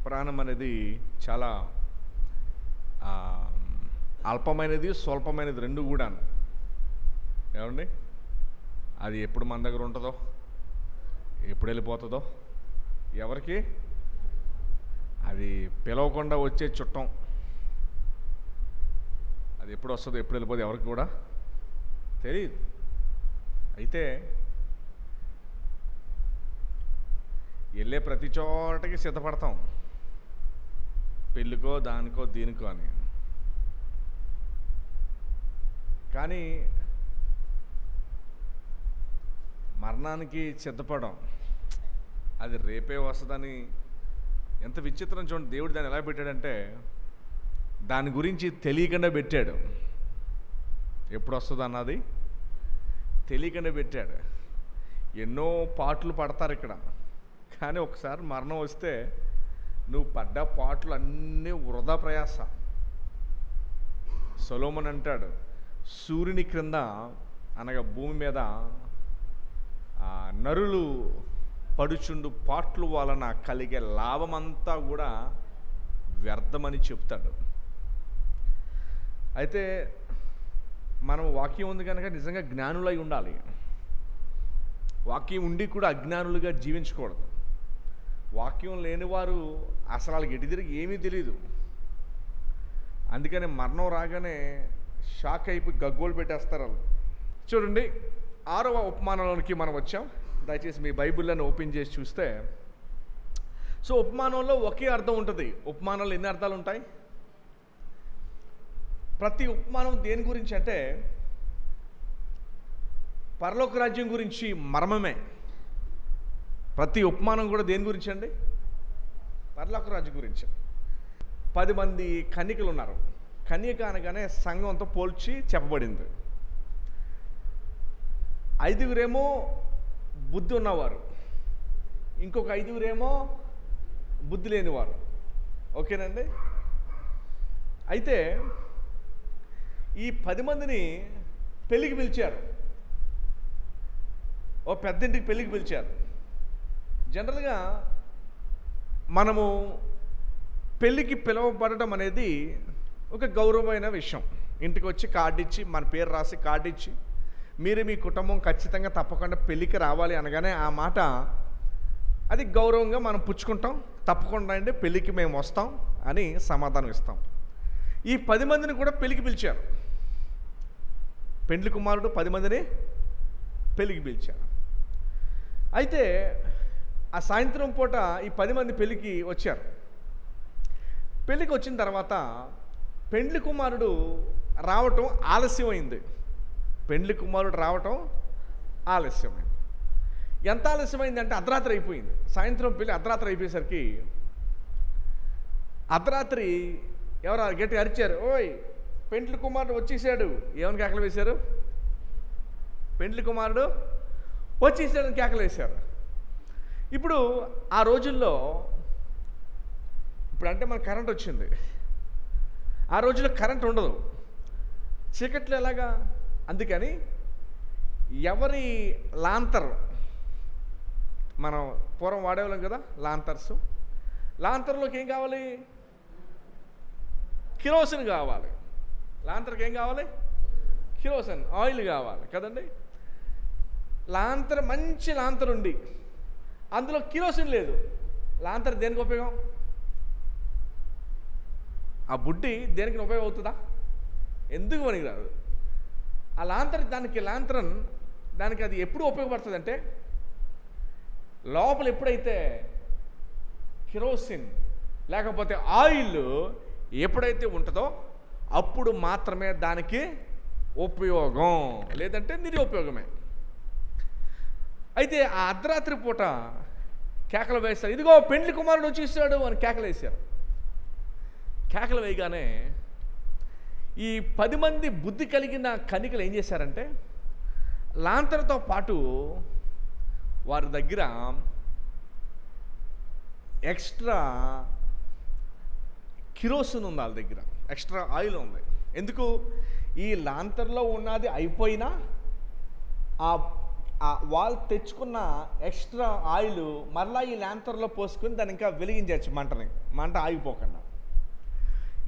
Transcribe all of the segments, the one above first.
ప్రాణం అనేది చాలా అల్పమైనది, స్వల్పమైనది, రెండు కూడాను. ఏమండి, అది ఎప్పుడు మన దగ్గర ఉంటుందో, ఎప్పుడు వెళ్ళిపోతుందో ఎవరికి, అది పిలవకుండా వచ్చే చుట్టం. అది ఎప్పుడు వస్తుందో ఎప్పుడు వెళ్ళిపోతుందో ఎవరికి కూడా తెలియదు. అయితే వెళ్ళే ప్రతి చోటకి సిద్ధపడతాం, పెళ్ళికో దానికో దీనికో అని. కానీ మరణానికి సిద్ధపడం, అది రేపే వస్తుందని ఎంత విచిత్రం చూడండి. దేవుడు దాన్ని ఎలా పెట్టాడంటే దాని గురించి తెలియకుండా పెట్టాడు. ఎప్పుడు వస్తుంది అన్నది తెలియకుండా పెట్టాడు. ఎన్నో పాటలు పడతారు ఇక్కడ, కానీ ఒకసారి మరణం వస్తే నువ్వు పడ్డ పాటలు అన్నీ వృధా ప్రయాస. సొలొమోను అంటాడు, సూర్యుని క్రింద అనగా భూమి మీద నరులు పడుచుండు పాటలు వలన కలిగే లాభమంతా కూడా వ్యర్థమని చెప్తాడు. అయితే మనం వాక్యం ఉంది కనుక నిజంగా జ్ఞానులై ఉండాలి. వాక్యం ఉండి కూడా అజ్ఞానులుగా జీవించకూడదు. వాక్యం లేనివారు అసలు వాళ్ళకి ఎటు తిరిగి ఏమీ తెలియదు. అందుకని మరణం రాగానే షాక్ అయిపోయి గగ్గోలు పెట్టేస్తారు వాళ్ళు. చూడండి, 6వ ఉపమానంలోనికి మనం వచ్చాం. దయచేసి మీ బైబిల్లను ఓపెన్ చేసి చూస్తే, సో ఉపమానంలో ఒకే అర్థం ఉంటుంది. ఉపమానంలో ఎన్ని అర్థాలు ఉంటాయి? ప్రతి ఉపమానం దేని గురించి అంటే పరలోక రాజ్యం గురించి మర్మమే. ప్రతి ఉపమానం కూడా దేని గురించి అండి? పరలోక రాజ్యం గురించి. 10 మంది కన్యకలు ఉన్నారు. కన్యక అనగానే సంఘంతో పోల్చి చెప్పబడింది. 5గురేమో బుద్ధి ఉన్నవారు, ఇంకొక 5గురేమో బుద్ధి లేనివారు. ఓకేనండి. అయితే ఈ 10 మందిని పెళ్ళికి పిలిచారు. ఓ పెద్దింటికి పెళ్ళికి పిలిచారు. జనరల్గా మనము పెళ్ళికి పిలవబడటం అనేది ఒక గౌరవమైన విషయం. ఇంటికి వచ్చి కార్డు ఇచ్చి, మన పేరు రాసి కార్డు ఇచ్చి, మీరు మీ కుటుంబం ఖచ్చితంగా తప్పకుండా పెళ్ళికి రావాలి అనగానే ఆ మాట అది గౌరవంగా మనం పుచ్చుకుంటాం. తప్పకుండా అండి, పెళ్ళికి మేము వస్తాం అని సమాధానం ఇస్తాం. ఈ 10 మందిని కూడా పెళ్ళికి పిలిచారు. పెండ్లి కుమారుడు 10 మందిని పెళ్ళికి పిలిచారు. అయితే ఆ సాయంత్రం పూట ఈ 10 మంది పెళ్ళికి వచ్చారు. పెళ్ళికి వచ్చిన తర్వాత పెండ్లి కుమారుడు రావటం ఆలస్యమైంది. పెండ్లి కుమారుడు రావటం ఆలస్యమైంది. ఎంత ఆలస్యమైంది అంటే అర్ధరాత్రి అయిపోయింది. సాయంత్రం పెళ్ళి అర్ధరాత్రి అయిపోయేసరికి అర్ధరాత్రి ఎవరు గట్టి అరిచారు, ఓయ్ పెండ్లి కుమారుడు వచ్చేసాడు. ఏమని కేకలు వేశారు? పెండ్లి కుమారుడు వచ్చేసాడని కేకలు వేశారు. ఇప్పుడు ఆ రోజుల్లో, ఇప్పుడు అంటే మన కరెంట్ వచ్చింది, ఆ రోజుల్లో కరెంట్ ఉండదు, చీకట్లు ఎలాగా? అందుకని ఎవరి లాంతర్, మనం పూర్వం వాడేవాళ్ళం కదా లాంతర్స్, లాంతర్లోకి ఏం కావాలి? కిరోసిన్ కావాలి. లాంతర్కి ఏం కావాలి? కిరోసిన్ ఆయిల్ కావాలి కదండి. లాంతర్ మంచి లాంతర్ ఉండి అందులో కిరోసిన్ లేదు, లాంతర్ దేనికి ఉపయోగం? ఆ బుడ్డి దేనికి ఉపయోగం అవుతుందా? ఎందుకు పనికి రాదు. ఆ లాంతర్ దానికి అది ఎప్పుడు ఉపయోగపడుతుంది అంటే లోపల ఎప్పుడైతే కిరోసిన్ లేకపోతే ఆయిల్ ఎప్పుడైతే ఉంటుందో అప్పుడు మాత్రమే దానికి ఉపయోగం, లేదంటే నిరుపయోగమే. అయితే ఆ అర్ధరాత్రి పూట కేకలు వేశారు, ఇదిగో పెండ్లి కుమారుడు వచ్చేసాడు అని కేకలు వేశారు. కేకలు వేయగానే ఈ 10 మంది బుద్ధి కలిగిన కన్యకలు ఏం చేశారంటే లాంతర్తో పాటు వారి దగ్గర ఎక్స్ట్రా కిరోసిన్ ఉంది, వాళ్ళ దగ్గర ఎక్స్ట్రా ఆయిల్ ఉంది. ఎందుకు? ఈ లాంతర్లో ఉన్నది అయిపోయినా ఆ వాళ్ళు తెచ్చుకున్న ఎక్స్ట్రా ఆయిల్ మరలా ఈ ల్యాంతర్లో పోసుకొని దాన్ని ఇంకా వెలిగించవచ్చు మంట ఆగిపోకుండా.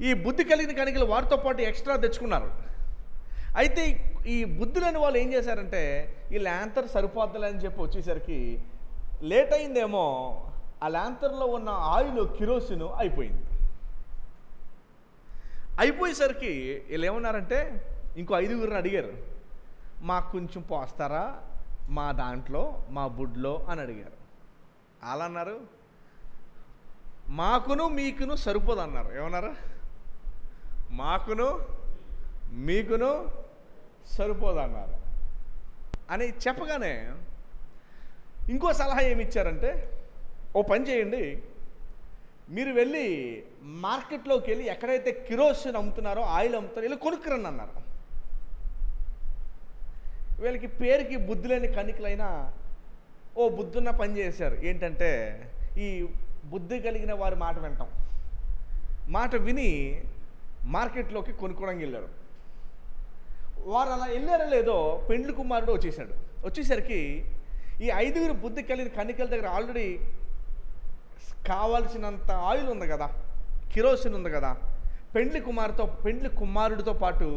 ఈ బుద్ధి కలిగిన కణికలు వారితో పాటు ఎక్స్ట్రా తెచ్చుకున్నారు. అయితే ఈ బుద్ధి లేని వాళ్ళు ఏం చేశారంటే ఈ ల్యాంతర్ సరిపోద్దులే అని చెప్పి వచ్చేసరికి లేట్ అయిందేమో, ఆ ల్యాంతర్లో ఉన్న ఆయిల్ కిరోసిన్ అయిపోయింది. అయిపోయేసరికి వీళ్ళు ఏమన్నారంటే ఇంకో 5గురిని అడిగారు, మాకు కొంచెం పోస్తారా మా దాంట్లో మా బుడ్లో అని అడిగారు. అలా అన్నారు, మాకును మీకును సరిపోదు అన్నారు. ఏమన్నారు? మాకును మీకును సరిపోదు అన్నారు అని చెప్పగానే ఇంకో సలహా ఏమి ఇచ్చారంటే, ఓ పని చేయండి, మీరు వెళ్ళి మార్కెట్లోకి వెళ్ళి ఎక్కడైతే కిరోసిన్ అమ్ముతున్నారో ఆయిల్ అమ్ముతారో వెళ్ళి కొనుక్కురండి అన్నారు. వీళ్ళకి పేరుకి బుద్ధి లేని కణికలైనా ఓ బుద్ధున్న పని చేశారు. ఏంటంటే ఈ బుద్ధి కలిగిన వారి మాట వింటాం, మాట విని మార్కెట్లోకి కొనుక్కోవడానికి వెళ్ళారు. వారు అలా వెళ్ళారో లేదో పెండ్లి కుమారుడు వచ్చేసాడు. వచ్చేసరికి ఈ 5గురు బుద్ధి కలిగిన కణికల దగ్గర ఆల్రెడీ కావాల్సినంత ఆయిల్ ఉంది కదా, కిరోసిన్ ఉంది కదా. పెండ్లి కుమారుడితో పాటు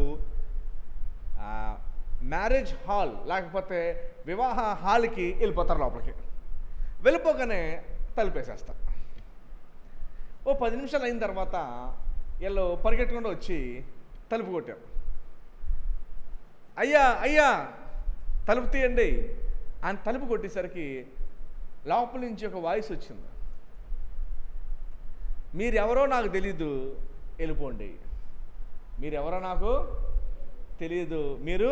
మ్యారేజ్ హాల్ లేకపోతే వివాహ హాల్కి వెళ్ళిపోతారు. లోపలికి వెళ్ళిపోగానే తలుపేసేస్తారు. ఓ 10 నిమిషాలు అయిన తర్వాత వీళ్ళు పరిగెట్టకుండా వచ్చి తలుపు కొట్టారు. అయ్యా అయ్యా తలుపు తీయండి అని తలుపు కొట్టేసరికి లోపల నుంచి ఒక వాయిస్ వచ్చింది, మీరెవరో నాకు తెలీదు, వెళ్ళిపోండి. మీరెవరో నాకు తెలియదు, మీరు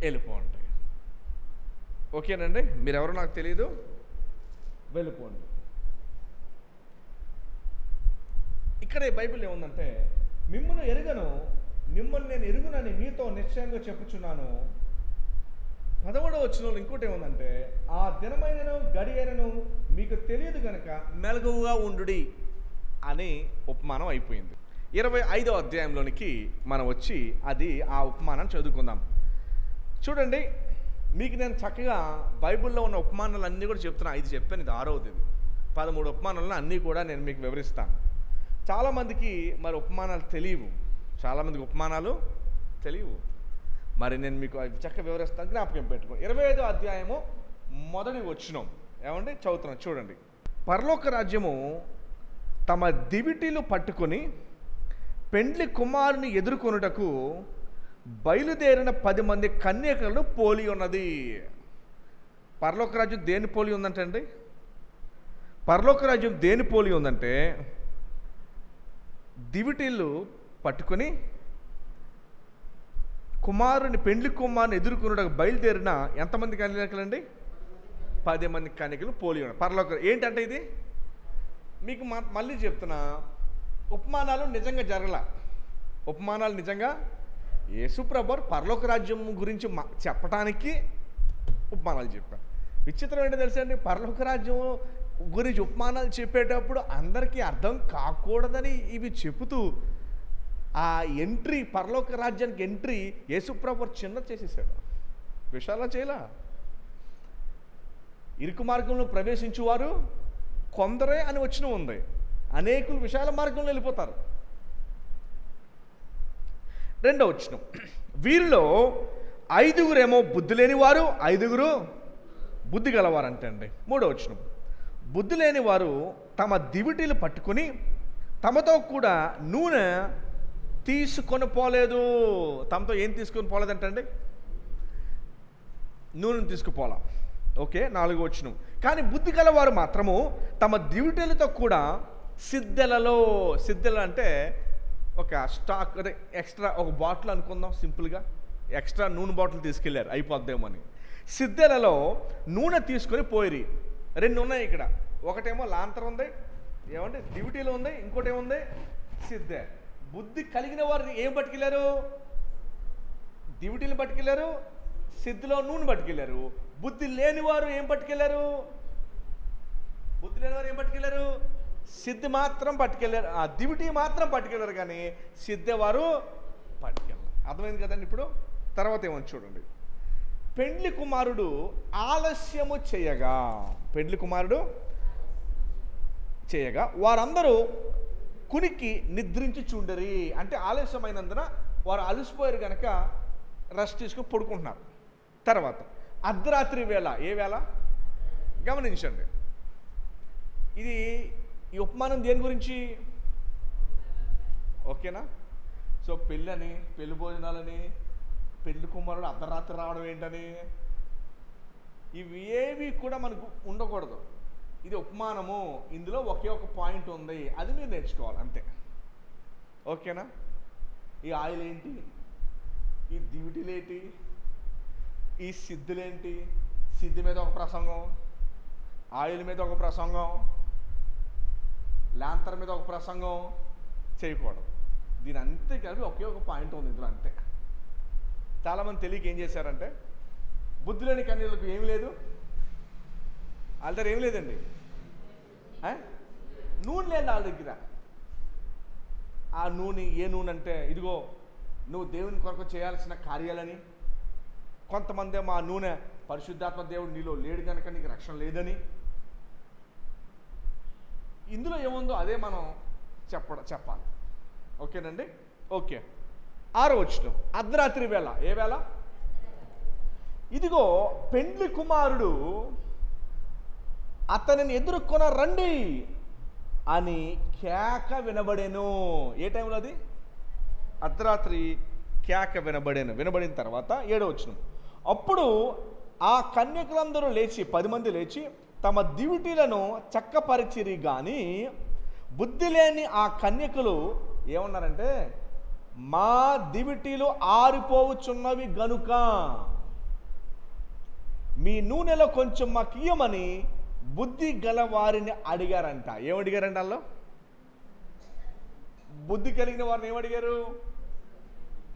వెళ్ళిపోండి. ఓకేనండి, మీరెవరో నాకు తెలియదు, వెళ్ళిపోండి. ఇక్కడే బైబిల్ ఏముందంటే, మిమ్మల్ని ఎరుగను, మిమ్మల్ని నేను ఎరుగునని మీతో నిశ్చయంగా చెప్పుచున్నాను. 11వ వచనంలో ఇంకోటి ఏముందంటే, ఆ దినమైనను గడి అయినను మీకు తెలియదు కనుక మెలకువగా ఉండుడి అని ఉపమానం అయిపోయింది. 25వ అధ్యాయంలోనికి మనం వచ్చి ఆ ఉపమానం చదువుకుందాం. చూడండి, మీకు నేను చక్కగా బైబిల్లో ఉన్న ఉపమానాలు అన్నీ కూడా చెప్తున్నాను. 5 చెప్పాను, ఇది 6వది. 13 ఉపమానాలను అన్నీ కూడా నేను మీకు వివరిస్తాను. చాలామందికి మరి ఉపమానాలు తెలియవు, చాలామందికి ఉపమానాలు తెలియవు. మరి నేను మీకు అవి చక్కగా వివరిస్తాను, జ్ఞాపకం పెట్టుకోండి. 25వ అధ్యాయము మొదటి వచనం ఏమండి చదువుతున్నాను, చూడండి. పరలోక రాజ్యము తమ దివిటీలు పట్టుకొని పెండ్లి కుమారుని ఎదుర్కొనుటకు బయలుదేరిన 10 మంది కన్యకలను పోలి ఉన్నది. పరలోక రాజ్యం దేని పోలి ఉందంటే అండి, పరలోక రాజ్యం దేని పోలి ఉందంటే, దివిటీలు పట్టుకొని పెండ్లి కుమారుని ఎదుర్కొనుటకు బయలుదేరిన ఎంతమంది కన్యకలండి? 10 మంది కన్యకలు పోలి ఉన్నారు. పరలోక ఏంటంటే ఇది మీకు మళ్ళీ చెప్తున్నా, ఉపమానాలు నిజంగా జరగల. ఉపమానాలు నిజంగా యేసుప్రభు పరలోక రాజ్యం గురించి చెప్పటానికి ఉపమానాలు చెప్పారు. విచిత్రం ఏంటో తెలుసా అండి, పరలోక రాజ్యం గురించి ఉపమానాలు చెప్పేటప్పుడు అందరికీ అర్థం కాకూడదని ఇవి చెబుతూ ఆ ఎంట్రీ, పరలోక రాజ్యానికి ఎంట్రీ యేసుప్రభు చిన్న చేసేసాడు. విశాల చేయలా. ఇరుకు మార్గంలో ప్రవేశించువారు కొందరే అని వచ్చిన ఉంది, అనేకులు విశాల మార్గంలో వెళ్ళిపోతారు. 2వ వచనం, వీరిలో 5గురేమో బుద్ధి లేని వారు, 5గురు బుద్ధి గలవారంటే అండి. 3వ వచనం, బుద్ధి లేని వారు తమ దివిటీలు పట్టుకొని తమతో కూడా నూనె తీసుకొని పోలేదు. తమతో ఏం తీసుకొని పోలేదంటండి? నూనెను తీసుకుపోలా. ఓకే. 4వ వచనం, కానీ బుద్ధి గలవారు మాత్రము తమ దివిటీలతో కూడా సిద్దెల అంటే ఒక స్టాక్, అదే ఎక్స్ట్రా ఒక బాటిల్ అనుకుందాం సింపుల్గా, ఎక్స్ట్రా నూనె బాటిల్ తీసుకెళ్ళారు అయిపోద్దేమో అని. సిద్దెలలో నూనె తీసుకొని పోయిరి. 2 ఉన్నాయి ఇక్కడ, ఒకటేమో లాంతర్ ఉంది, ఏమంటే దివిటీలో ఉంది, ఇంకోటి ఏముంది సిద్దె. బుద్ధి కలిగిన వారు ఏం పట్టుకెళ్ళారు? దివిటీలు పట్టుకెళ్ళారు, సిద్ధిలో నూనె పట్టుకెళ్ళారు. బుద్ధి లేనివారు ఏం పట్టుకెళ్ళారు? బుద్ధి లేనివారు ఏం పట్టుకెళ్ళారు? సిద్ధి మాత్రం పట్టుకెళ్ళారు, ఆ దివిటీ మాత్రం పట్టుకెళ్ళారు, కానీ సిద్ధేవారు పట్టుకెళ్ళారు. అర్థమైంది కదండి. ఇప్పుడు తర్వాత ఏమని చూడండి, పెండ్లి కుమారుడు ఆలస్యము చేయగా, పెండ్లి కుమారుడు చేయగా వారందరూ కునికి నిద్రించి చుండరి. అంటే ఆలస్యమైనందున వారు అలసిపోయారు కనుక రెస్ట్ తీసుకుని పడుకుంటున్నారు. తర్వాత అర్ధరాత్రి వేళ, ఏ వేళ గమనించండి. ఇది ఈ ఉపమానం దేని గురించి? ఓకేనా? సో పెళ్ళని, పెళ్లి భోజనాలని, పెళ్లి కుమారుడు అర్ధరాత్రి రావడం ఏంటని, ఇవి ఏవి కూడా మనకు ఉండకూడదు. ఇది ఉపమానము, ఇందులో ఒకే ఒక పాయింట్ ఉంది, అది మీరు నేర్చుకోవాలి అంతే. ఓకేనా? ఈ ఆయిల్ ఏంటి, ఈ దివిటీలేంటి, ఈ సిద్ధులేంటి, సిద్ధి మీద ఒక ప్రసంగం, ఆయిల్ మీద ఒక ప్రసంగం, లాంతర్ మీద ఒక ప్రసంగం చేయకూడదు. దీని అంతే కలిపి ఒకే ఒక పాయింట్ ఉంది ఇందులో అంతే. చాలామంది తెలియక ఏం చేశారంటే, బుద్ధి లేని కన్యలకు ఏమి లేదు, వాళ్ళ దగ్గర ఏమి లేదండి, నూనె లేదు వాళ్ళ దగ్గర. ఆ నూనె ఏ నూనె అంటే, ఇదిగో నువ్వు దేవుని కొరకు చేయాల్సిన కార్యాలని. కొంతమంది మా నూనె పరిశుద్ధాత్మ దేవుడు నీలో లేడు కనుక నీకు రక్షణ లేదని. ఇందులో ఏముందో అదే మనం చెప్పాలి. ఓకేనండి? ఓకే. 6వ వచనం, అర్ధరాత్రి వేళ, ఏ వేళ? ఇదిగో పెండ్లి కుమారుడు అతనిని ఎదుర్కొన రండి అని కేక వినబడేను. ఏ టైంలో అది? అర్ధరాత్రి కేక వినబడేను. వినబడిన తర్వాత 7వ వచనం, అప్పుడు ఆ కన్యకులందరూ లేచి, 10 మంది లేచి తమ దివిటీలను చక్కపరిచిరి. కానీ బుద్ధి లేని ఆ కన్యకులు ఏమన్నారంటే, మా దివిటీలు ఆరిపోవుచున్నవి గనుక మీ నూనెలో కొంచెం మాకు ఇయ్యమని బుద్ధి గల వారిని అడిగారంట. ఏమడిగారంట వాళ్ళు? బుద్ధి కలిగిన వారిని ఏమడిగారు?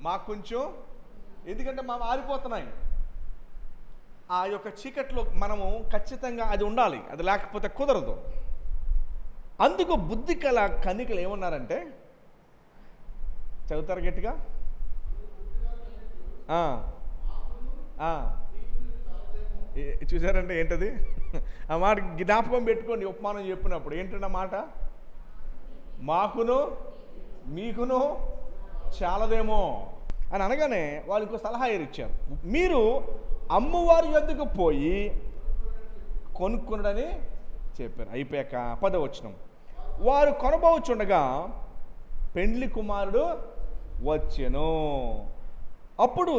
మాకు కొంచెం, ఎందుకంటే మా ఆరిపోతున్నాయి. ఆ యొక్క చీకట్లో మనము ఖచ్చితంగా అది ఉండాలి, అది లేకపోతే కుదరదు. అందుకు బుద్ధి కల కన్యకలు ఏమన్నారంటే, చదువుతారు గట్టిగా, చూసారంటే ఏంటది? ఆ మాట జ్ఞాపకం పెట్టుకోండి. ఉపమానం చెప్పినప్పుడు ఏంటంటే మాట, మాకును మీకును చాలదేమో అని అనగానే వాళ్ళు ఇంకో సలహా ఇచ్చారు. మీరు అమ్మవారి యొద్దకు పోయి కొనుక్కునడని చెప్పారు. అయిపోయాక 10వ వచనం, వారు కొనబోచుండగా పెండ్లి కుమారుడు వచ్చెను. అప్పుడు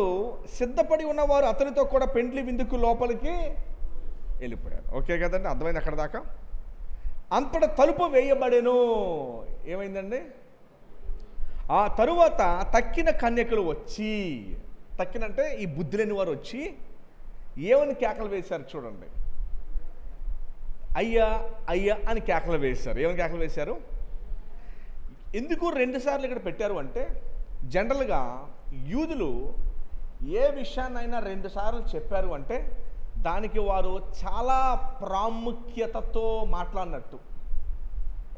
సిద్ధపడి ఉన్నవారు అతనితో కూడా పెండ్లి విందుకు లోపలికి వెళ్ళిపోయారు. ఓకే కదండి? అర్థమైంది అక్కడ దాకా? అంతటా తలుపు వేయబడెను. ఏమైందండి? ఆ తరువాత తక్కిన కన్యకులు వచ్చి, తక్కినంటే ఈ బుద్ధి లేని వారు వచ్చి ఏమని కేకలు వేశారు చూడండి. అయ్యా అయ్యా అని కేకలు వేశారు. ఏమని కేకలు వేశారు? ఎందుకు 2 సార్లు ఇక్కడ పెట్టారు అంటే, జనరల్గా యూదులు ఏ విషయాన్నైనా 2 సార్లు చెప్పారు అంటే దానికి వారు చాలా ప్రాముఖ్యతతో మాట్లాడినట్టు.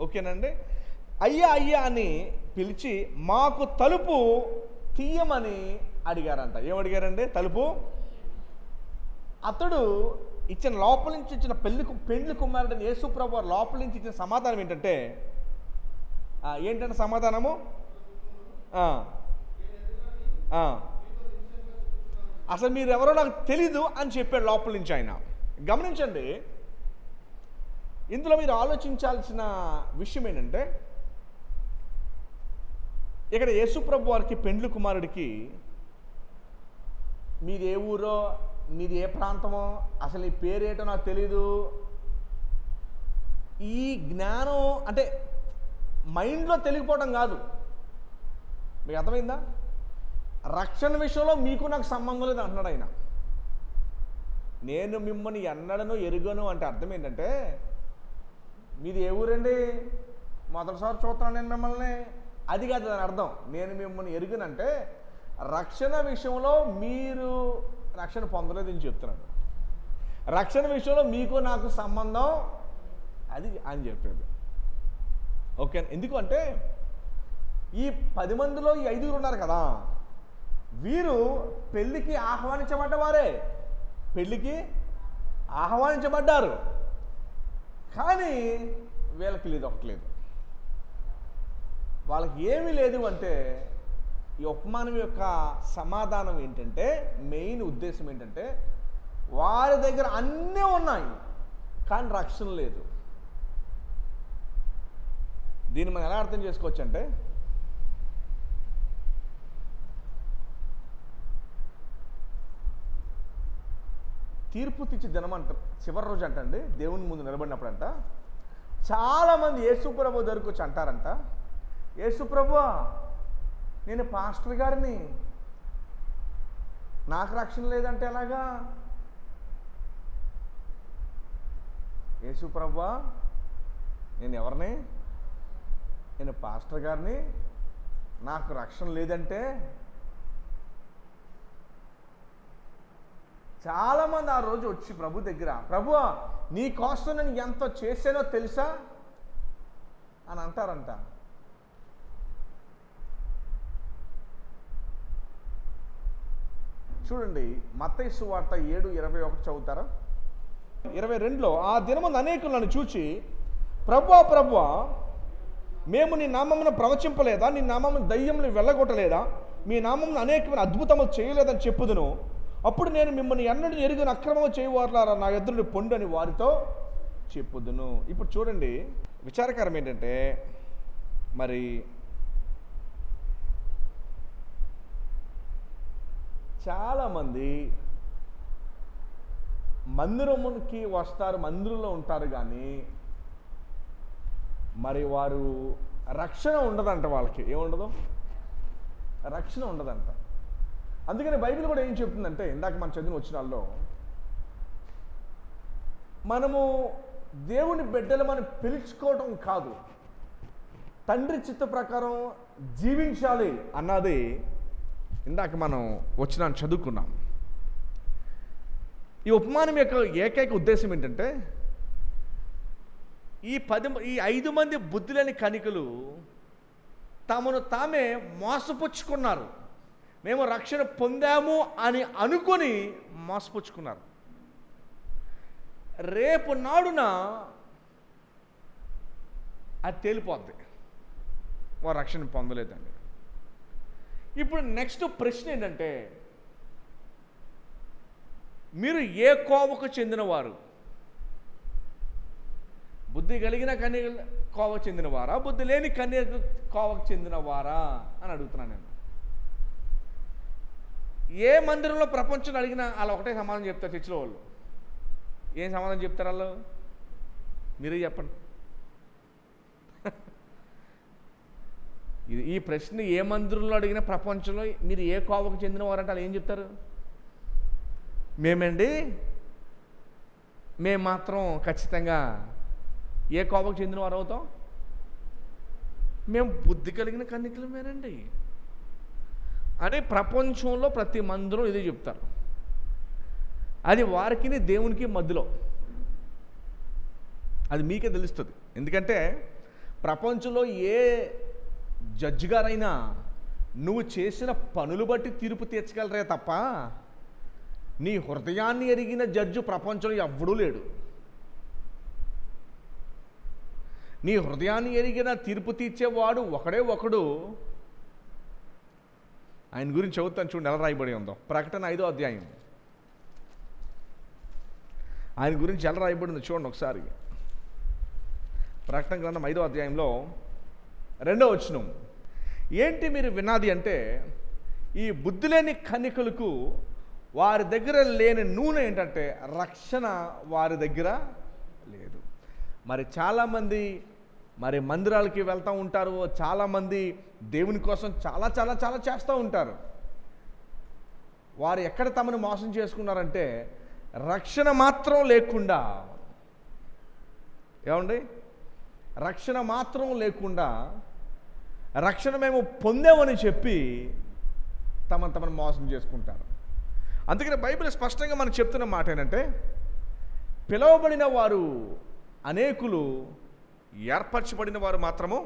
ఓకేనండి? అయ్యా అయ్యా అని పిలిచి మాకు తలుపు తీయమని అడిగారంట. ఏమడిగారండి? తలుపు. అతడు ఇచ్చిన లోపల నుంచి ఇచ్చిన పెండ్లి కుమారుడిని యేసుప్రభు వారు లోపల నుంచి ఇచ్చిన సమాధానం ఏంటంటే, ఏంటంటే సమాధానము, అసలు మీరు ఎవరో నాకు తెలీదు అని చెప్పాడు లోపల నుంచి ఆయన. గమనించండి, ఇందులో మీరు ఆలోచించాల్సిన విషయం ఏంటంటే, ఇక్కడ యేసుప్రభు వారికి పెండ్లి కుమారుడికి మీది ఏ ఊరో, మీది ఏ ప్రాంతమో, అసలు ఈ పేరేటో నాకు తెలీదు, ఈ జ్ఞానం అంటే మైండ్లో తెలియకపోవడం కాదు. మీకు అర్థమైందా? రక్షణ విషయంలో మీకు నాకు సంబంధం లేదు అంటున్నాడు ఆయన. నేను మిమ్మల్ని ఎన్నడను ఎరుగను అంటే అర్థం ఏంటంటే, మీది ఏ ఊరండి, మొదటిసారి చూస్తున్నాను నేను మిమ్మల్ని, అది కాదు దాని అర్థం. నేను మిమ్మల్ని ఎరుగనంటే రక్షణ విషయంలో మీరు రక్షణ పొందలేదని చెప్తున్నాడు. రక్షణ విషయంలో మీకు నాకు సంబంధం అది అని చెప్పేది. ఓకే, ఎందుకు అంటే ఈ 10 మందిలో ఈ 5 ఉన్నారు కదా, వీరు పెళ్ళికి ఆహ్వానించబడ్డవారే. పెళ్ళికి ఆహ్వానించబడ్డారు, కానీ వీళ్ళకి లేదు, ఒకట్లేదు. వాళ్ళకి ఏమీ లేదు అంటే ఈ ఉపమానం యొక్క సమాధానం ఏంటంటే, మెయిన్ ఉద్దేశం ఏంటంటే, వారి దగ్గర అన్నీ ఉన్నాయి కానీ రక్షణ లేదు. దీన్ని మనం ఎలా అర్థం చేసుకోవచ్చు అంటే, తీర్పు తెచ్చి దినం అంట, చివరి రోజు అంటండి, దేవుని ముందు నిలబడినప్పుడంట చాలామంది యేసుప్రభు దగ్గరకు వచ్చి అంటారంట, యేసుప్రభు నేను పాస్టర్ గారిని, నాకు రక్షణ లేదంటే ఎలాగా? యేసుప్రభు నేను ఎవరిని? నేను పాస్టర్ గారిని, నాకు రక్షణ లేదంటే? చాలామంది ఆ రోజు వచ్చి ప్రభు దగ్గర, ప్రభు నీ కోసం నేను ఎంత చేశానో తెలుసా అని అంటారంట. చూడండి, మత్తయి సువార్త 7:21 చదువుతారా? 22లో, ఆ దినమందు అనేకులు నన్ను చూచి, ప్రభువా ప్రభువా మేము నీ నామమున ప్రవచింపలేదా, నీ నామమున దయ్యములు వెళ్ళగొట్టలేదా, మీ నామమున అనేకమైన అద్భుతములు చేయలేదని చెప్పుదును. అప్పుడు నేను మిమ్మల్ని ఎన్నడూ ఎరుగని అక్రమము చేయవారులారా నా ఎదురుని పొండు అని వారితో చెప్పుదును. ఇప్పుడు చూడండి, విచారకరం ఏంటంటే, మరి చాలామంది మందిరమునికి వస్తారు, మందిరంలో ఉంటారు, కానీ మరి వారు రక్షణ ఉండదంట. వాళ్ళకి ఏముండదు? రక్షణ ఉండదంట. అందుకని బైబిల్ కూడా ఏం చెప్తుందంటే, ఇందాక మనం చదివిన వచనాల్లో, మనము దేవుని బిడ్డలు మనం పిలుచుకోవడం కాదు, తండ్రి చిత్త ప్రకారం జీవించాలి అన్నది ఇందాక మనం వచనాన్ని చదువుకున్నాం. ఈ ఉపమానం యొక్క ఏకైక ఉద్దేశం ఏంటంటే, ఈ 5 మంది బుద్ధిలేని కనికలు తమను తామే మోసపుచ్చుకున్నారు. మేము రక్షణ పొందాము అని అనుకొని మోసపుచ్చుకున్నారు. రేపు నాడున అది తేలిపోద్ది, వారు రక్షణ పొందలేదండి. ఇప్పుడు నెక్స్ట్ ప్రశ్న ఏంటంటే, మీరు ఏ కోవకు చెందినవారు? బుద్ధి కలిగిన కన్య కోవకు చెందినవారా, బుద్ధి లేని కన్య కోవకు చెందినవారా అని అడుగుతున్నాను నేను. ఏ మందిరంలో ప్రపంచంలో అడిగినా అలా ఒకటే సమాధానం చెప్తారు చర్చిలో వాళ్ళు. ఏం సమాధానం చెప్తారు వాళ్ళు? మీరే చెప్పండి. ఈ ప్రశ్న ఏ మందిరంలో అడిగినా ప్రపంచంలో మీరు ఏ కోవకు చెందినవారంటే వాళ్ళు ఏం చెప్తారు? మేమండి, మేము మాత్రం ఖచ్చితంగా ఏ కోవకు చెందినవారు అవుతాం? మేము బుద్ధి కలిగిన కన్యకలమేనండి అని ప్రపంచంలో ప్రతి మందిరం ఇదే చెప్తారు. అది వారికి దేవునికి మధ్యలో, అది మీకే తెలుస్తుంది. ఎందుకంటే ప్రపంచంలో ఏ జడ్జి గారైనా నువ్వు చేసిన పనులు బట్టి తీర్పు తీర్చగలరే తప్ప నీ హృదయాన్ని ఎరిగిన జడ్జి ప్రపంచంలో ఎవ్వడూ లేడు. నీ హృదయాన్ని ఎరిగిన తీర్పు తీర్చేవాడు ఒకడే ఒకడు. ఆయన గురించి చదువుతాను చూడండి, ఎలా రాయబడి ఉందో. ప్రకటన 5వ అధ్యాయం, ఆయన గురించి ఎలా రాయబడిందో చూడండి ఒకసారి. ప్రకటన గ్రంథం 5వ అధ్యాయంలో 2వ వచనం. ఏంటి మీరు వినాది అంటే, ఈ బుద్ధి లేని కన్యకలకు వారి దగ్గర లేని నూనె ఏంటంటే రక్షణ వారి దగ్గర లేదు. మరి చాలామంది మరి మందిరాలకి వెళ్తూ ఉంటారు, చాలామంది దేవుని కోసం చాలా చాలా చాలా చేస్తూ ఉంటారు. వారు ఎక్కడ తమను మోసం చేసుకున్నారంటే రక్షణ మాత్రం లేకుండా, ఏమండి, రక్షణ మాత్రం లేకుండా రక్షణ మేము పొందామని చెప్పి తమను మోసం చేసుకుంటారు. అందుకని బైబిల్ స్పష్టంగా మనకు చెప్తున్న మాట ఏంటంటే, పిలువబడిన వారు అనేకులు, ఏర్పరచబడిన వారు మాత్రము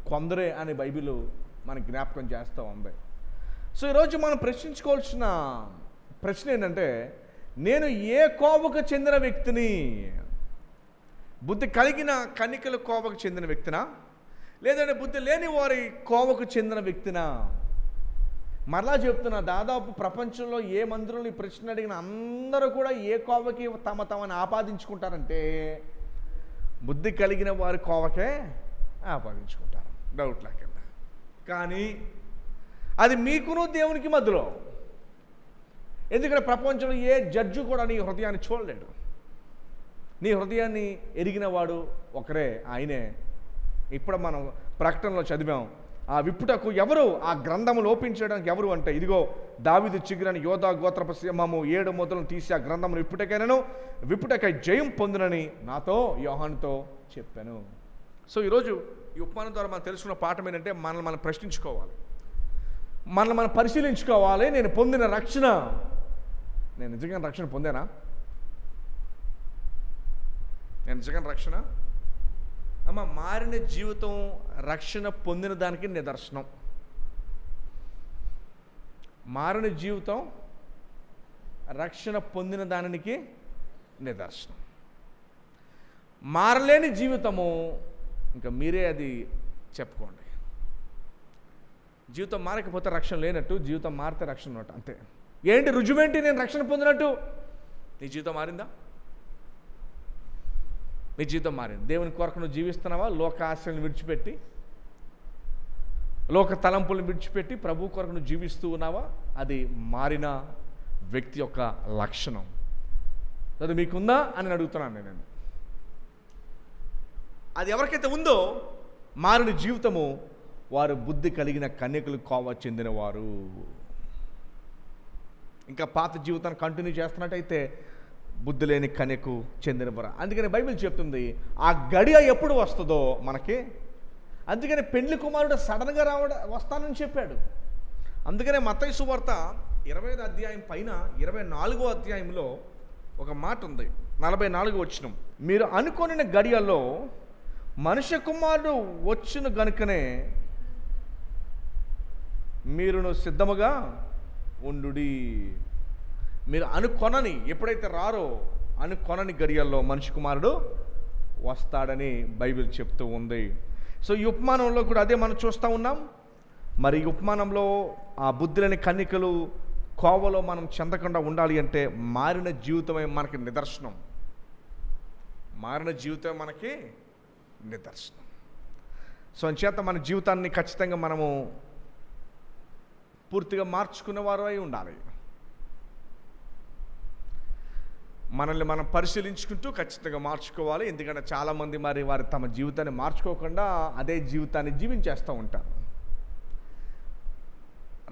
కొందరే అని బైబిల్ మనకి జ్ఞాపకం చేస్తూ ఉంది. సో ఈరోజు మనం ప్రశ్నించుకోవాల్సిన ప్రశ్న ఏంటంటే, నేను ఏ కోవకు చెందిన వ్యక్తిని? బుద్ధి కలిగిన కన్యకల కోవకు చెందిన వ్యక్తినా, లేదంటే బుద్ధి లేని వారి కోవకు చెందిన వ్యక్తినా? మరలా చెప్తున్నా, దాదాపు ప్రపంచంలో ఏ మందిరంలో ఈ ప్రశ్న అడిగిన అందరూ కూడా ఏ కోవకి తమని ఆపాదించుకుంటారంటే బుద్ధి కలిగిన వారి కోవకే ఆపాదించుకుంటారు, డౌట్ లేకుండా. కానీ అది మీకును దేవునికి మధ్యలో. ఎందుకంటే ప్రపంచంలో ఏ జడ్జి కూడా నీ హృదయాన్ని చూడలేడు. నీ హృదయాన్ని ఎరిగిన వాడు ఒకరే, ఆయనే. ఇప్పుడు మనం ప్రకటనలో చదివాం, ఆ విప్పుటకు ఎవరు, ఆ గ్రంథములు ఓపెన్ చేయడానికి ఎవరు అంటే, ఇదిగో దావీదు చిగురని యోధా గోత్రపు సింహము 7 మొదలను తీసి ఆ గ్రంథమును విప్పుటకై జయం పొందునని నాతో యోహానుతో చెప్పాను. సో ఈరోజు ఈ ఉపమానం ద్వారా మనం తెలుసుకున్న పాఠం ఏంటంటే, మనల్ని మనం ప్రశ్నించుకోవాలి, మనల్ని మనం పరిశీలించుకోవాలి. నేను పొందిన రక్షణ, నేను నిజంగా రక్షణ పొందానా? నేను నిజంగా రక్షణ అమ్మ, మారిన జీవితం రక్షణ పొందిన దానికి నిదర్శనం. మారిన జీవితం రక్షణ పొందిన దానికి నిదర్శనం. మారలేని జీవితము ఇంకా మీరే అది చెప్పుకోండి. జీవితం మారకపోతే రక్షణ లేనట్టు, జీవితం మారితే రక్షణ ఉన్నట్టు, అంతే. ఏంటి రుజువేంటి నేను రక్షణ పొందినట్టు? నీ జీవితం మారిందా? నీ జీవితం మారింది. దేవుని కొరకు నువ్వు జీవిస్తున్నావా? లోక ఆశలను విడిచిపెట్టి, లోక తలంపులను విడిచిపెట్టి ప్రభు కొరకు నువ్వు జీవిస్తూ ఉన్నావా? అది మారిన వ్యక్తి యొక్క లక్షణం. అది మీకుందా అని అడుగుతున్నాను నేను. అది ఎవరికైతే ఉందో మారిన జీవితము, వారు బుద్ధి కలిగిన కన్యకలు కోవ చెందినవారు. ఇంకా పాత జీవితాన్ని కంటిన్యూ చేస్తున్నట్టయితే బుద్ధి లేని కన్యకు చెందినవారు. అందుకని బైబిల్ చెప్తుంది, ఆ గడియ ఎప్పుడు వస్తుందో మనకి. అందుకని పెండ్లి కుమారుడు సడన్గా వస్తానని చెప్పాడు. అందుకనే మత్తయి సువార్త 25వ అధ్యాయం పైన 24వ అధ్యాయంలో ఒక మాట ఉంది, 44వ వచనం. మీరు అనుకొనిన గడియల్లో మనుష్య కుమారుడు వచ్చును గనుకనే మీరును సిద్ధముగా ఉండుడి. మీరు అనుకొనని, ఎప్పుడైతే రారో అనుకొనని గడియల్లో మనిషి కుమారుడు వస్తాడని బైబిల్ చెప్తూ ఉంది. సో ఈ ఉపమానంలో కూడా అదే మనం చూస్తూ ఉన్నాం. మరి ఈ ఉపమానంలో ఆ బుద్ధులని కన్యకలు కోవలో మనం చెందకుండా ఉండాలి అంటే మారిన జీవితమే మనకి నిదర్శనం. మారిన జీవితమే మనకి నిదర్శనం. సో అంచేత మన జీవితాన్ని ఖచ్చితంగా మనము పూర్తిగా మార్చుకునేవారు అయి ఉండాలి. మనల్ని మనం పరిశీలించుకుంటూ ఖచ్చితంగా మార్చుకోవాలి. ఎందుకంటే చాలామంది మరి వారు తమ జీవితాన్ని మార్చుకోకుండా అదే జీవితాన్ని జీవించేస్తూ ఉంటారు.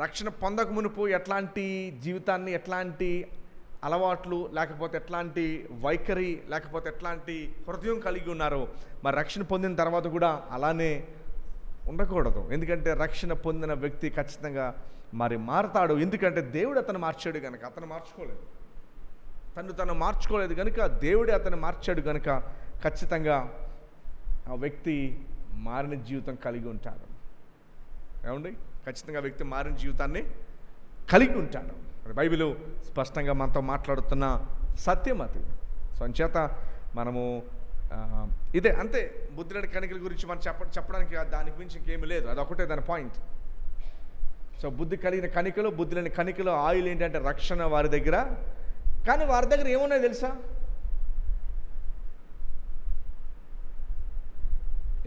రక్షణ పొందక మునుపు ఎట్లాంటి జీవితాన్ని, ఎట్లాంటి అలవాట్లు, లేకపోతే ఎట్లాంటి వైఖరి, లేకపోతే ఎట్లాంటి హృదయం కలిగి ఉన్నారో మరి రక్షణ పొందిన తర్వాత కూడా అలానే ఉండకూడదు. ఎందుకంటే రక్షణ పొందిన వ్యక్తి ఖచ్చితంగా మరి మారతాడు. ఎందుకంటే దేవుడు అతను మార్చాడు కనుక. అతను మార్చుకోలేదు, తను మార్చుకోలేదు కనుక దేవుడే అతను మార్చాడు కనుక ఖచ్చితంగా ఆ వ్యక్తి మారిన జీవితం కలిగి ఉంటాడు. ఏమండి? ఖచ్చితంగా వ్యక్తి మారిన జీవితాన్ని కలిగి ఉంటాడు. బైబిల్ స్పష్టంగా మనతో మాట్లాడుతున్న సత్యం అది. సో అంచేత మనము ఇదే అంతే. బుద్ధులేని కన్యకల గురించి మనం చెప్పడానికి దానికి మించి ఇంకేమీ లేదు. అదొకటే దాని పాయింట్. సో బుద్ధి కలిగిన కన్యకలు, బుద్ధి లేని కన్యకలు ఆయిల్ ఏంటంటే రక్షణ వారి దగ్గర. కానీ వారి దగ్గర ఏమున్నాయో తెలుసా?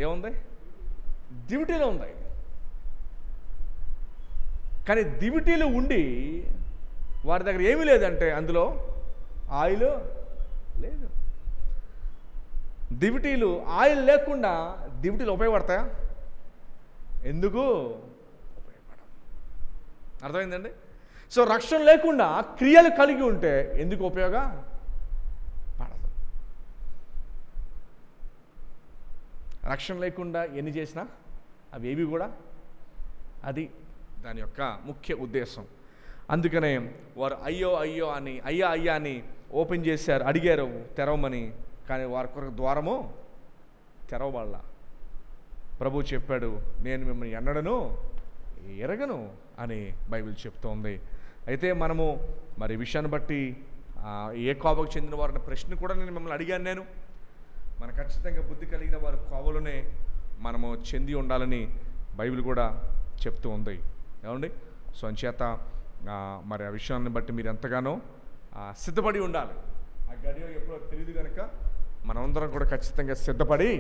ఏముంది? దివిటీలో ఉంది. కానీ దివిటీలు ఉండి వారి దగ్గర ఏమీ లేదంటే అందులో ఆయిల్ లేదు. దివిటీలు ఆయిల్ లేకుండా దివిటీలు ఉపయోగపడతాయా? ఎందుకు ఉపయోగపడవు? అర్థమైందండి? సో రక్షణ లేకుండా క్రియలు కలిగి ఉంటే ఎందుకు ఉపయోగపడదు? రక్షణ లేకుండా ఎన్ని చేసినా అవి ఏవి కూడా, అది దాని యొక్క ముఖ్య ఉద్దేశం. అందుకనే వారు అయ్యో అయ్యో అని, అయ్యా అయ్యా అని ఓపెన్ చేశారు, అడిగారు తెరవమని. కానీ వారి కొరకు ద్వారము తెరవబడాల. ప్రభు చెప్పాడు, నేను మిమ్మల్ని ఎన్నడను ఎరగను అని బైబిల్ చెప్తోంది. అయితే మనము మరి విషయాన్ని బట్టి ఏ కోవకు చెందిన వారన్న ప్రశ్న కూడా నేను మిమ్మల్ని అడిగాను. నేను మన ఖచ్చితంగా బుద్ధి కలిగిన వారి కోవలోనే మనము చెంది ఉండాలని బైబిల్ కూడా చెప్తూ ఉంది. ఏమండి? సో అంచేత మరి ఆ విషయాన్ని బట్టి మీరు ఎంతగానో సిద్ధపడి ఉండాలి. ఆ గడియ ఎప్పుడో తెలియదు కనుక మనమందరం కూడా ఖచ్చితంగా సిద్ధపడి